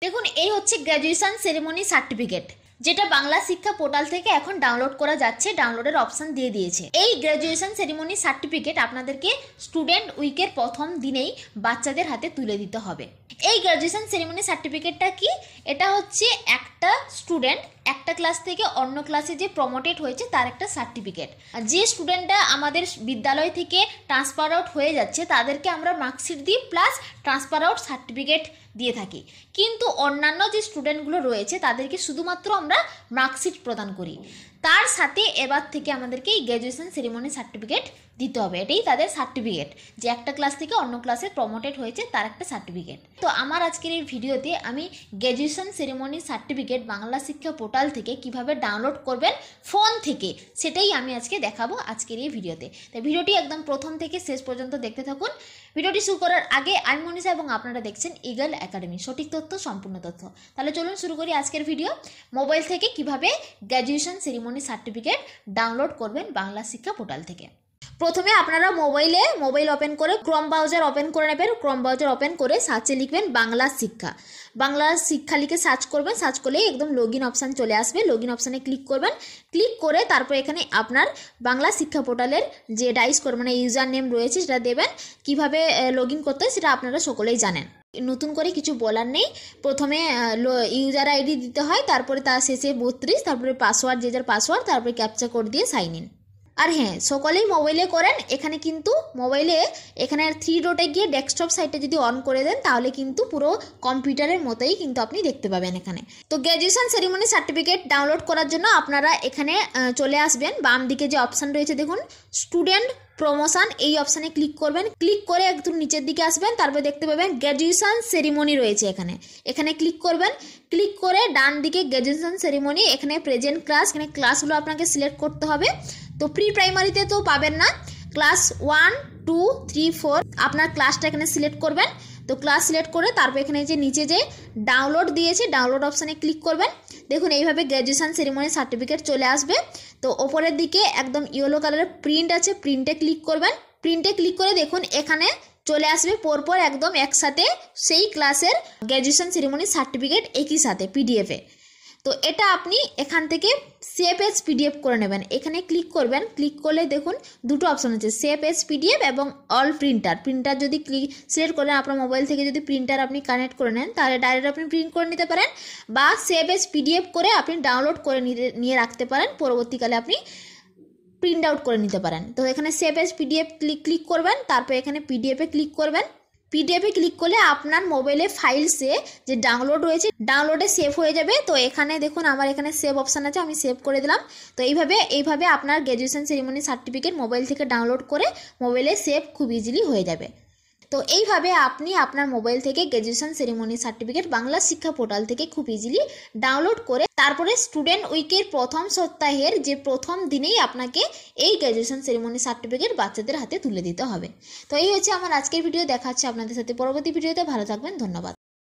দেখুন, এই হচ্ছে গ্র্যাজুয়েশন সেরেমনি সার্টিফিকেট, যেটা বাংলা শিক্ষা পোর্টাল থেকে এখন ডাউনলোড করা যাচ্ছে, ডাউনলোডের অপশন দিয়ে দিয়েছে। এই গ্র্যাজুয়েশন সেরেমনি সার্টিফিকেট আপনাদেরকে স্টুডেন্ট উইকের প্রথম দিনেই বাচ্চাদের হাতে তুলে দিতে হবে। এই গ্র্যাজুয়েশন সেরেমনি সার্টিফিকেটটা কি? এটা হচ্ছে একটা স্টুডেন্ট একটা ক্লাস থেকে অন্য ক্লাসে যে প্রমোটেড হয়েছে তার একটা সার্টিফিকেট। যে স্টুডেন্টরা আমাদের বিদ্যালয় থেকে ট্রান্সফার আউট হয়ে যাচ্ছে তাদেরকে আমরা মার্কশিট দিই প্লাস ট্রান্সফার আউট সার্টিফিকেট দিয়ে থাকি, কিন্তু অন্যান্য যে স্টুডেন্টগুলো রয়েছে তাদেরকে শুধুমাত্র আমরা মার্কশিট প্রদান করি। তার সাথে এবার থেকে আমাদেরকে এই গ্র্যাজুয়েশন সেরেমনি সার্টিফিকেট দিতে হবে। এটাই তাদের সার্টিফিকেট, যে একটা ক্লাস থেকে অন্য ক্লাসে প্রমোটেড হয়েছে তার একটা সার্টিফিকেট। তো আমার আজকের এই ভিডিওতে আমি গ্র্যাজুয়েশন সেরেমনি সার্টিফিকেট বাংলা শিক্ষা পোর্টাল থেকে কিভাবে ডাউনলোড করবেন ফোন থেকে, সেটাই আমি আজকে দেখাবো আজকের এই ভিডিওতে। তাই ভিডিওটি একদম প্রথম থেকে শেষ পর্যন্ত দেখতে থাকুন। ভিডিওটি শুরু করার আগে আমি মনীষা এবং আপনারা দেখছেন ইগল একাডেমি, সঠিক তথ্য সম্পূর্ণ তথ্য। তাহলে চলুন শুরু করি আজকের ভিডিও। মোবাইল থেকে কিভাবে গ্র্যাজুয়েশন সেরেমনি সার্টিফিকেট ডাউনলোড করবেন বাংলা শিক্ষা পোর্টাল থেকে। প্রথমে আপনারা মোবাইল ওপেন করে ক্রোম ব্রাউজার ওপেন করে নেবেন। ক্রোম ব্রাউজার ওপেন করে সার্চে লিখবেন বাংলা শিক্ষা লিখে সার্চ করবেন। সার্চ করলেই একদম লগ ইন অপশান চলে আসবে। লগ ইন অপশানে ক্লিক করবেন। ক্লিক করে তারপর এখানে আপনার বাংলা শিক্ষা পোর্টালের যে ডাইস করে মানে ইউজার নেম রয়েছে সেটা দেবেন। কিভাবে লগ ইন করতে হয় সেটা আপনারা সকলেই জানেন, নতুন করে কিছু বলার নেই। প্রথমে ইউজার আইডি দিতে হয়, তারপরে তার শেষে 32, তারপরে পাসওয়ার্ড, যে যার পাসওয়ার্ড, তারপরে ক্যাপচা কোড দিয়ে সাইন ইন। আর হ্যাঁ, সকলেই মোবাইলে করেন। এখানে কিন্তু মোবাইলে এখানে 3 ডটে গিয়ে ডেস্কটপ সাইটে যদি অন করে দেন তাহলে কিন্তু পুরো কম্পিউটারের মতোই কিন্তু আপনি দেখতে পাবেন এখানে। তো গ্র্যাজুয়েশন সেরেমনি সার্টিফিকেট ডাউনলোড করার জন্য আপনারা এখানে চলে আসবেন। বাম দিকে যে অপশান রয়েছে দেখুন স্টুডেন্ট প্রমোশন, এই অপশানে ক্লিক করবেন। ক্লিক করে একদম নিচের দিকে আসবেন, তারপরে দেখতে পাবেন গ্র্যাজুয়েশন সেরিমনি রয়েছে এখানে ক্লিক করবেন। ক্লিক করে ডান দিকে গ্র্যাজুয়েশন সেরিমনি, এখানে প্রেজেন্ট ক্লাস, এখানে ক্লাসগুলো আপনাকে সিলেক্ট করতে হবে। তো প্রি প্রাইমারিতে তো পাবেন না, ক্লাস 1, 2, 3, 4 আপনার ক্লাসটা এখানে সিলেক্ট করবেন। তো ক্লাস সিলেক্ট করে তারপর এখানে যে নিচে যে ডাউনলোড দিয়েছে ডাউনলোড অপশানে ক্লিক করবেন। দেখুন এইভাবে গ্র্যাজুয়েশন সেরিমনি সার্টিফিকেট চলে আসবে। তো ওপরের দিকে একদম ইয়েলো কালারের প্রিন্ট আছে, প্রিন্টে ক্লিক করবেন। প্রিন্টে ক্লিক করে দেখুন এখানে চলে আসবে পরপর একদম একসাথে সেই ক্লাসের গ্র্যাজুয়েশন সেরিমনি সার্টিফিকেট একই সাথে পিডিএফে। তো এটা আপনি এখান থেকে সেভ এজ পিডিএফ করে নেবেন। এখানে ক্লিক করবেন। ক্লিক করলে দেখুন দুটো অপশন আছে, সেভ এজ পিডিএফ এবং অল প্রিন্টার যদি সিলেক্ট করেন আপনার মোবাইল থেকে, যদি প্রিন্টার আপনি কানেক্ট করে নেন তাহলে ডাইরেক্ট আপনি প্রিন্ট করে নিতে পারেন, বা সেভ এজ পিডিএফ করে আপনি ডাউনলোড করে নিয়ে রাখতে পারেন, পরবর্তীকালে আপনি প্রিন্ট আউট করে নিতে পারেন। তো এখানে সেভ এজ পিডিএফ ক্লিক করবেন, তারপর এখানে পিডিএফে ক্লিক করবেন। পিডিএফে ক্লিক করলে আপনার মোবাইলে ফাইলসে যে ডাউনলোড রয়েছে ডাউনলোডে সেভ হয়ে যাবে। তো এখানে দেখুন আমার এখানে সেভ অপশান আছে, আমি সেভ করে দিলাম। তো এইভাবে আপনার গ্র্যাজুয়েশন সেরিমনি সার্টিফিকেট মোবাইল থেকে ডাউনলোড করে মোবাইলে সেভ খুব ইজিলি হয়ে যাবে। তো এইভাবে আপনি আপনার মোবাইল থেকে গ্র্যাজুয়েশন সেরিমনি সার্টিফিকেট বাংলা শিক্ষা পোর্টাল থেকে খুব ইজিলি ডাউনলোড করে তারপরে স্টুডেন্ট উইকের প্রথম সপ্তাহের যে প্রথম দিনেই আপনাকে এই গ্র্যাজুয়েশন সেরিমনি সার্টিফিকেট বাচ্চাদের হাতে তুলে দিতে হবে। তো এই হচ্ছে আমার আজকের ভিডিও। দেখা হচ্ছে আপনাদের সাথে পরবর্তী ভিডিওতে। ভালো থাকবেন, ধন্যবাদ।